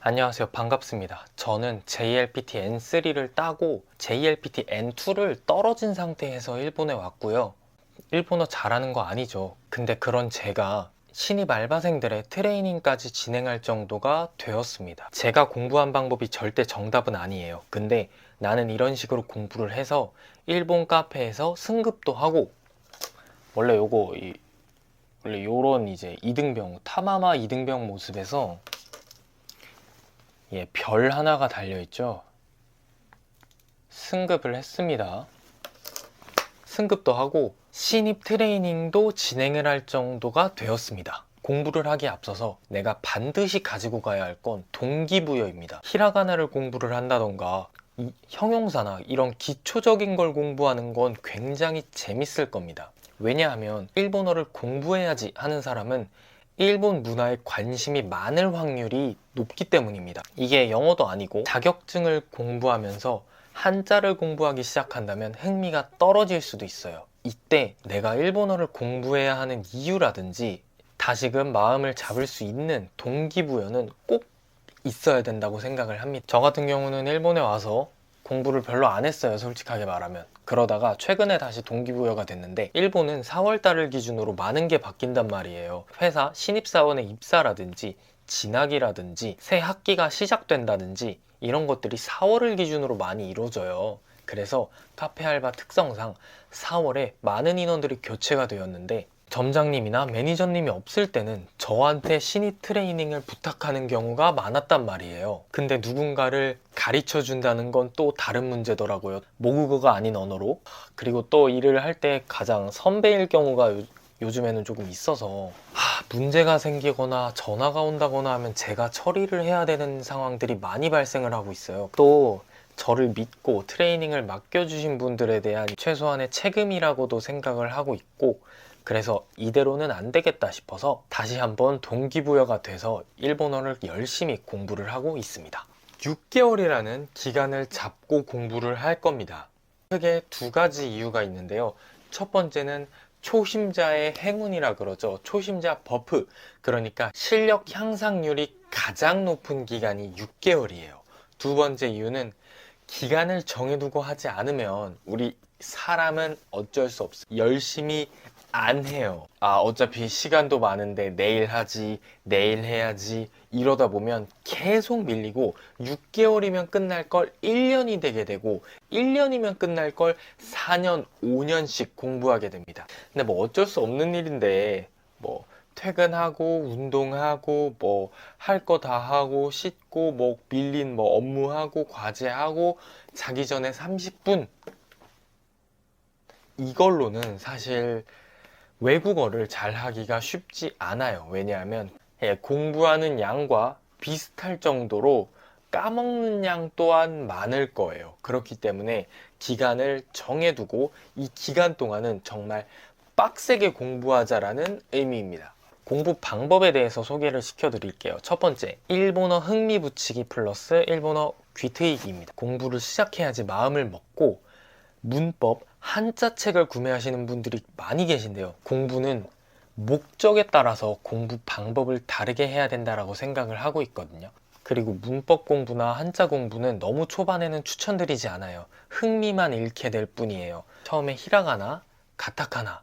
안녕하세요. 반갑습니다. 저는 JLPT N3를 따고 JLPT N2를 떨어진 상태에서 일본에 왔고요. 일본어 잘하는 거 아니죠. 근데 그런 제가 신입 알바생들의 트레이닝까지 진행할 정도가 되었습니다. 제가 공부한 방법이 절대 정답은 아니에요. 근데 나는 이런 식으로 공부를 해서 일본 카페에서 승급도 하고, 원래 원래 요런 이제 이등병, 타마마 이등병 모습에서 별 하나가 달려있죠. 승급을 했습니다. 승급도 하고 신입 트레이닝도 진행을 할 정도가 되었습니다. 공부를 하기에 앞서서 내가 반드시 가지고 가야 할 건 동기부여입니다. 히라가나를 공부를 한다던가 형용사나 이런 기초적인 걸 공부하는 건 굉장히 재밌을 겁니다. 왜냐하면 일본어를 공부해야지 하는 사람은 일본 문화에 관심이 많을 확률이 높기 때문입니다. 이게 영어도 아니고 자격증을 공부하면서 한자를 공부하기 시작한다면 흥미가 떨어질 수도 있어요. 이때 내가 일본어를 공부해야 하는 이유라든지 다시금 마음을 잡을 수 있는 동기부여는 꼭 있어야 된다고 생각을 합니다. 저 같은 경우는 일본에 와서 공부를 별로 안 했어요, 솔직하게 말하면. 그러다가 최근에 다시 동기부여가 됐는데, 일본은 4월달을 기준으로 많은 게 바뀐단 말이에요. 회사 신입사원의 입사라든지 진학이라든지 새 학기가 시작된다든지 이런 것들이 4월을 기준으로 많이 이루어져요. 그래서 카페 알바 특성상 4월에 많은 인원들이 교체가 되었는데, 점장님이나 매니저님이 없을 때는 저한테 신입 트레이닝을 부탁하는 경우가 많았단 말이에요. 근데 누군가를 가르쳐 준다는 건 또 다른 문제더라고요. 모국어가 아닌 언어로. 그리고 또 일을 할 때 가장 선배일 경우가 요즘에는 조금 있어서 문제가 생기거나 전화가 온다거나 하면 제가 처리를 해야 되는 상황들이 많이 발생을 하고 있어요. 또 저를 믿고 트레이닝을 맡겨주신 분들에 대한 최소한의 책임이라고도 생각을 하고 있고, 그래서 이대로는 안 되겠다 싶어서 다시 한번 동기부여가 돼서 일본어를 열심히 공부를 하고 있습니다. 6개월이라는 기간을 잡고 공부를 할 겁니다. 크게 두 가지 이유가 있는데요. 첫 번째는 초심자의 행운이라 그러죠. 초심자 버프. 그러니까 실력 향상률이 가장 높은 기간이 6개월이에요. 두 번째 이유는 기간을 정해두고 하지 않으면 우리 사람은 어쩔 수 없어요. 열심히 안 해요. 어차피 시간도 많은데 내일 하지, 내일 해야지 이러다 보면 계속 밀리고 6개월이면 끝날 걸 1년이 되게 되고 1년이면 끝날 걸 4년, 5년씩 공부하게 됩니다. 근데 뭐 어쩔 수 없는 일인데 뭐 퇴근하고 운동하고 뭐 할 거 다 하고 씻고 뭐 밀린 뭐 업무하고 과제하고 자기 전에 30분 이걸로는 사실 외국어를 잘 하기가 쉽지 않아요. 왜냐하면 공부하는 양과 비슷할 정도로 까먹는 양 또한 많을 거예요. 그렇기 때문에 기간을 정해두고 이 기간 동안은 정말 빡세게 공부하자라는 의미입니다. 공부 방법에 대해서 소개를 시켜드릴게요. 첫 번째, 일본어 흥미 붙이기 플러스 일본어 귀트이기입니다. 공부를 시작해야지 마음을 먹고 문법, 한자 책을 구매하시는 분들이 많이 계신데요. 공부는 목적에 따라서 공부 방법을 다르게 해야 된다고 생각을 하고 있거든요. 그리고 문법 공부나 한자 공부는 너무 초반에는 추천드리지 않아요. 흥미만 잃게 될 뿐이에요. 처음에 히라가나, 가타카나,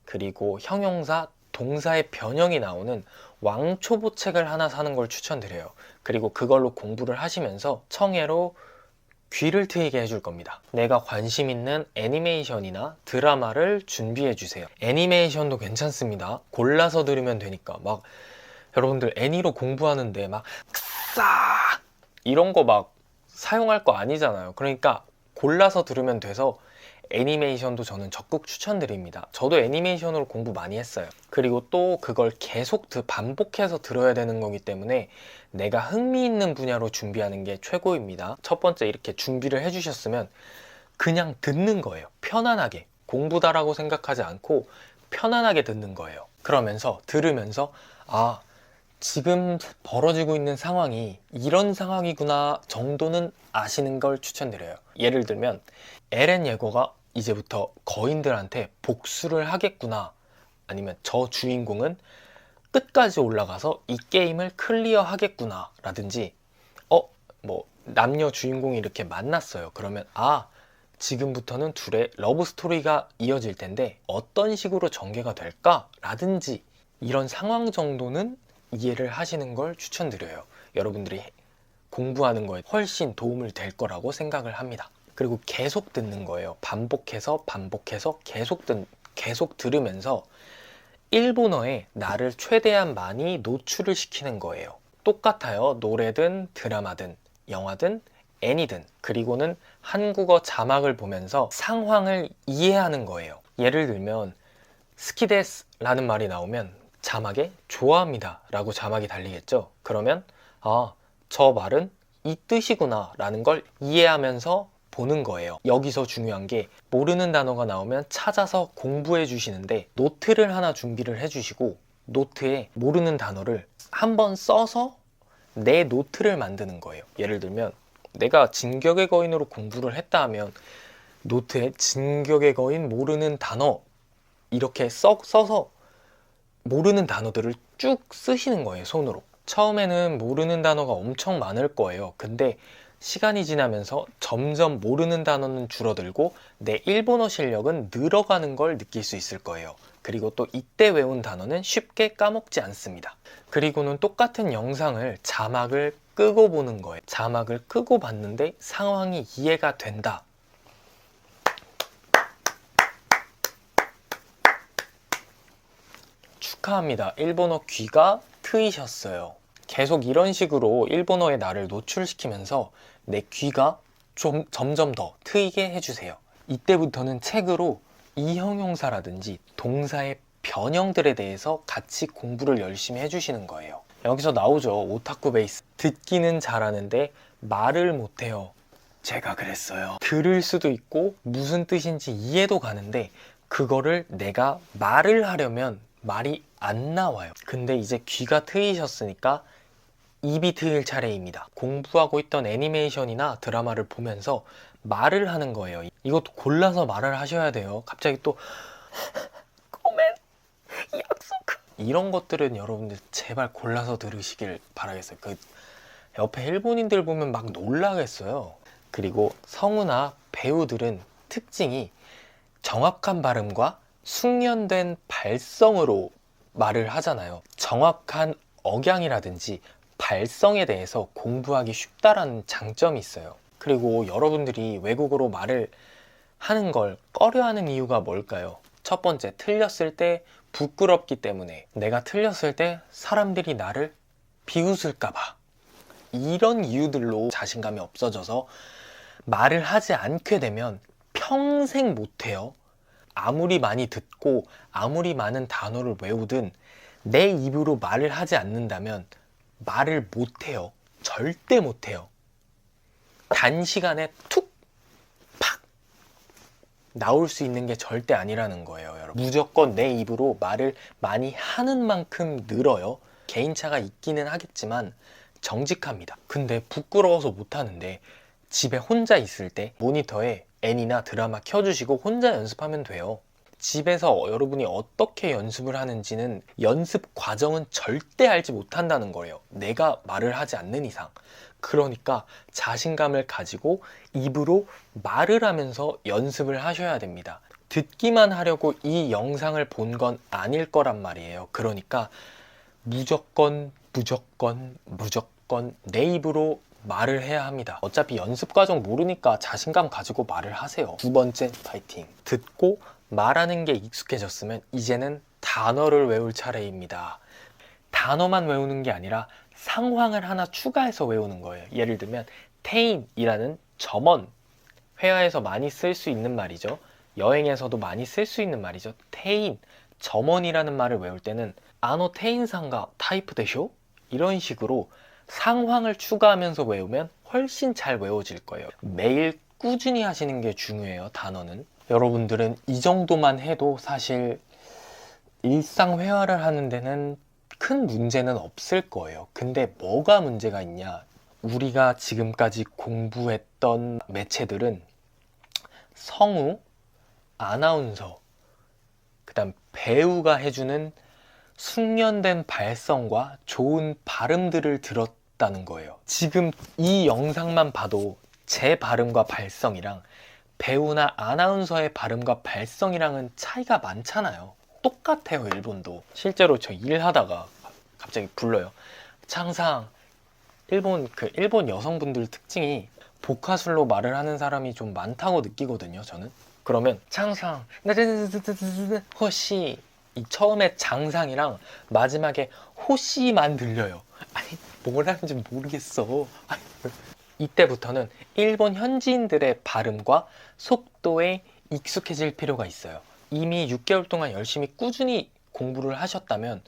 그리고 형용사, 동사의 변형이 나오는 왕초보 책을 하나 사는 걸 추천드려요. 그리고 그걸로 공부를 하시면서 청해로 귀를 트이게 해줄 겁니다. 내가 관심 있는 애니메이션이나 드라마를 준비해 주세요. 애니메이션도 괜찮습니다. 골라서 들으면 되니까. 막 여러분들 애니로 공부하는데 막 싸 이런 거 막 사용할 거 아니잖아요. 그러니까 골라서 들으면 돼서 애니메이션도 저는 적극 추천드립니다. 저도 애니메이션으로 공부 많이 했어요. 그리고 또 그걸 계속 반복해서 들어야 되는 거기 때문에 내가 흥미있는 분야로 준비하는 게 최고입니다. 첫 번째 이렇게 준비를 해주셨으면 그냥 듣는 거예요. 편안하게. 공부다라고 생각하지 않고 편안하게 듣는 거예요. 그러면서 들으면서 지금 벌어지고 있는 상황이 이런 상황이구나 정도는 아시는 걸 추천드려요. 예를 들면 에렌 예고가 이제부터 거인들한테 복수를 하겠구나, 아니면 저 주인공은 끝까지 올라가서 이 게임을 클리어 하겠구나 라든지 뭐 남녀 주인공이 이렇게 만났어요. 그러면 지금부터는 둘의 러브 스토리가 이어질 텐데 어떤 식으로 전개가 될까? 라든지 이런 상황 정도는 이해를 하시는 걸 추천드려요. 여러분들이 공부하는 거에 훨씬 도움을 될 거라고 생각을 합니다. 그리고 계속 듣는 거예요. 반복해서 계속 들으면서 일본어에 나를 최대한 많이 노출을 시키는 거예요. 똑같아요. 노래든 드라마든 영화든 애니든. 그리고는 한국어 자막을 보면서 상황을 이해하는 거예요. 예를 들면 스키데스라는 말이 나오면 자막에 좋아합니다 라고 자막이 달리겠죠. 그러면 저 말은 이 뜻이구나 라는 걸 이해하면서 보는 거예요. 여기서 중요한 게 모르는 단어가 나오면 찾아서 공부해 주시는데 노트를 하나 준비를 해 주시고 노트에 모르는 단어를 한번 써서 내 노트를 만드는 거예요. 예를 들면 내가 진격의 거인으로 공부를 했다 하면 노트에 진격의 거인 모르는 단어 이렇게 써서 모르는 단어들을 쭉 쓰시는 거예요. 손으로. 처음에는 모르는 단어가 엄청 많을 거예요. 근데 시간이 지나면서 점점 모르는 단어는 줄어들고 내 일본어 실력은 늘어가는 걸 느낄 수 있을 거예요. 그리고 또 이때 외운 단어는 쉽게 까먹지 않습니다. 그리고는 똑같은 영상을 자막을 끄고 보는 거예요. 자막을 끄고 봤는데 상황이 이해가 된다. 축하합니다. 일본어 귀가 트이셨어요. 계속 이런 식으로 일본어에 나를 노출시키면서 내 귀가 점점 더 트이게 해주세요. 이때부터는 책으로 이형용사라든지 동사의 변형들에 대해서 같이 공부를 열심히 해주시는 거예요. 여기서 나오죠. 오타쿠 베이스. 듣기는 잘하는데 말을 못해요. 제가 그랬어요. 들을 수도 있고 무슨 뜻인지 이해도 가는데 그거를 내가 말을 하려면 말이 안 나와요. 근데 이제 귀가 트이셨으니까 입이 트일 차례입니다. 공부하고 있던 애니메이션이나 드라마를 보면서 말을 하는 거예요. 이것도 골라서 말을 하셔야 돼요. 갑자기 또 코멘 약속 이런 것들은 여러분들 제발 골라서 들으시길 바라겠어요. 그 옆에 일본인들 보면 막 놀라겠어요. 그리고 성우나 배우들은 특징이 정확한 발음과 숙련된 발성으로 말을 하잖아요. 정확한 억양이라든지 발성에 대해서 공부하기 쉽다라는 장점이 있어요. 그리고 여러분들이 외국어로 말을 하는 걸 꺼려하는 이유가 뭘까요? 첫 번째, 틀렸을 때 부끄럽기 때문에. 내가 틀렸을 때 사람들이 나를 비웃을까봐. 이런 이유들로 자신감이 없어져서 말을 하지 않게 되면 평생 못해요. 아무리 많이 듣고 아무리 많은 단어를 외우든 내 입으로 말을 하지 않는다면 말을 못해요. 절대 못해요. 단시간에 툭! 팍! 나올 수 있는 게 절대 아니라는 거예요, 여러분. 무조건 내 입으로 말을 많이 하는 만큼 늘어요. 개인차가 있기는 하겠지만 정직합니다. 근데 부끄러워서 못하는데 집에 혼자 있을 때 모니터에 애니나 드라마 켜주시고 혼자 연습하면 돼요. 집에서 여러분이 어떻게 연습을 하는지는 연습 과정은 절대 알지 못한다는 거예요. 내가 말을 하지 않는 이상. 그러니까 자신감을 가지고 입으로 말을 하면서 연습을 하셔야 됩니다. 듣기만 하려고 이 영상을 본 건 아닐 거란 말이에요. 그러니까 무조건 내 입으로 말을 해야 합니다. 어차피 연습 과정 모르니까 자신감 가지고 말을 하세요. 두 번째, 파이팅. 듣고 말하는 게 익숙해졌으면 이제는 단어를 외울 차례입니다. 단어만 외우는 게 아니라 상황을 하나 추가해서 외우는 거예요. 예를 들면 테인이라는 점원, 회화에서 많이 쓸 수 있는 말이죠. 여행에서도 많이 쓸 수 있는 말이죠. 테인, 점원이라는 말을 외울 때는 아노 테인상가 타이프 되쇼? 이런 식으로 상황을 추가하면서 외우면 훨씬 잘 외워질 거예요. 매일 꾸준히 하시는 게 중요해요. 단어는. 여러분들은 이 정도만 해도 사실 일상 회화를 하는 데는 큰 문제는 없을 거예요. 근데 뭐가 문제가 있냐? 우리가 지금까지 공부했던 매체들은 성우, 아나운서, 그다음 배우가 해주는 숙련된 발성과 좋은 발음들을 있다는 거예요. 지금 이 영상만 봐도 제 발음과 발성이랑 배우나 아나운서의 발음과 발성이랑은 차이가 많잖아요. 똑같아요, 일본도. 실제로 저 일하다가 갑자기 불러요. 항상 일본 여성분들 특징이 복화술로 말을 하는 사람이 좀 많다고 느끼거든요, 저는. 그러면 창상 호시, 이 처음에 장상이랑 마지막에 호시만 들려요. 아니 뭘 하는지 모르겠어. 아니, 이때부터는 일본 현지인들의 발음과 속도에 익숙해질 필요가 있어요. 이미 6개월 동안 열심히 꾸준히 공부를 하셨다면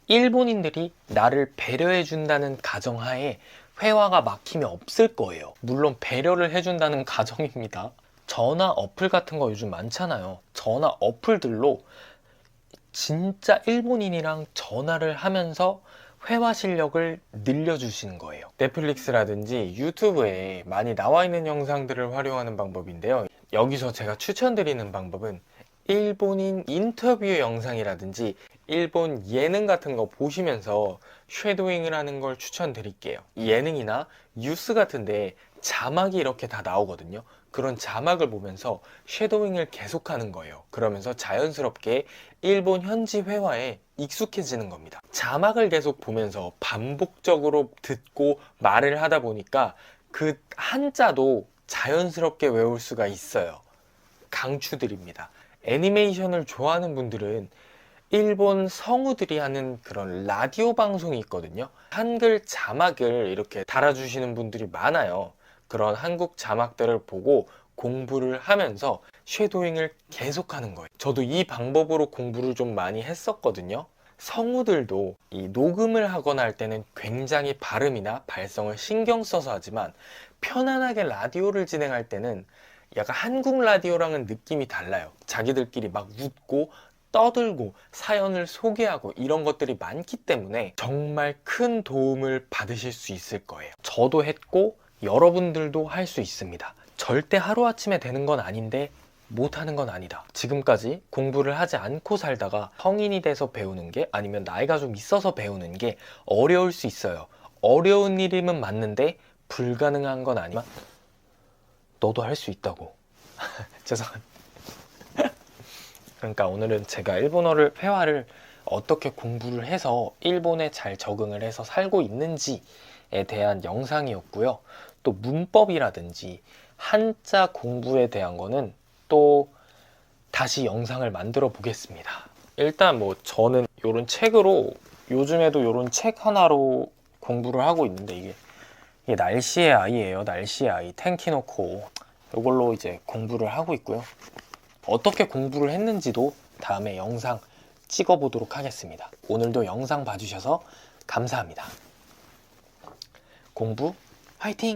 일본인들이 나를 배려해준다는 가정하에 회화가 막힘이 없을 거예요. 물론 배려를 해준다는 가정입니다. 전화 어플 같은 거 요즘 많잖아요. 전화 어플들로 진짜 일본인이랑 전화를 하면서 회화 실력을 늘려주시는 거예요. 넷플릭스라든지 유튜브에 많이 나와 있는 영상들을 활용하는 방법인데요. 여기서 제가 추천드리는 방법은 일본인 인터뷰 영상이라든지 일본 예능 같은 거 보시면서 쉐도잉을 하는 걸 추천드릴게요. 예능이나 뉴스 같은데 자막이 이렇게 다 나오거든요. 그런 자막을 보면서 쉐도잉을 계속하는 거예요. 그러면서 자연스럽게 일본 현지 회화에 익숙해지는 겁니다. 자막을 계속 보면서 반복적으로 듣고 말을 하다 보니까 그 한자도 자연스럽게 외울 수가 있어요. 강추드립니다. 애니메이션을 좋아하는 분들은 일본 성우들이 하는 그런 라디오 방송이 있거든요. 한글 자막을 이렇게 달아주시는 분들이 많아요. 그런 한국 자막들을 보고 공부를 하면서 쉐도잉을 계속하는 거예요. 저도 이 방법으로 공부를 좀 많이 했었거든요. 성우들도 이 녹음을 하거나 할 때는 굉장히 발음이나 발성을 신경 써서 하지만 편안하게 라디오를 진행할 때는 약간 한국 라디오랑은 느낌이 달라요. 자기들끼리 막 웃고 떠들고 사연을 소개하고 이런 것들이 많기 때문에 정말 큰 도움을 받으실 수 있을 거예요. 저도 했고 여러분들도 할 수 있습니다. 절대 하루아침에 되는 건 아닌데 못하는 건 아니다. 지금까지 공부를 하지 않고 살다가 성인이 돼서 배우는 게 아니면 나이가 좀 있어서 배우는 게 어려울 수 있어요. 어려운 일임은 맞는데 불가능한 건 아니지만 너도 할 수 있다고. 죄송합니다. 그러니까 오늘은 제가 일본어를 회화를 어떻게 공부를 해서 일본에 잘 적응을 해서 살고 있는지에 대한 영상이었고요. 또 문법이라든지 한자 공부에 대한 거는 또 다시 영상을 만들어 보겠습니다. 일단 뭐 저는 이런 책으로 요즘에도 이런 책 하나로 공부를 하고 있는데 이게 날씨의 아이예요. 날씨의 아이 텐키노코 이걸로 이제 공부를 하고 있고요. 어떻게 공부를 했는지도 다음에 영상 찍어 보도록 하겠습니다. 오늘도 영상 봐주셔서 감사합니다. 공부 화이팅!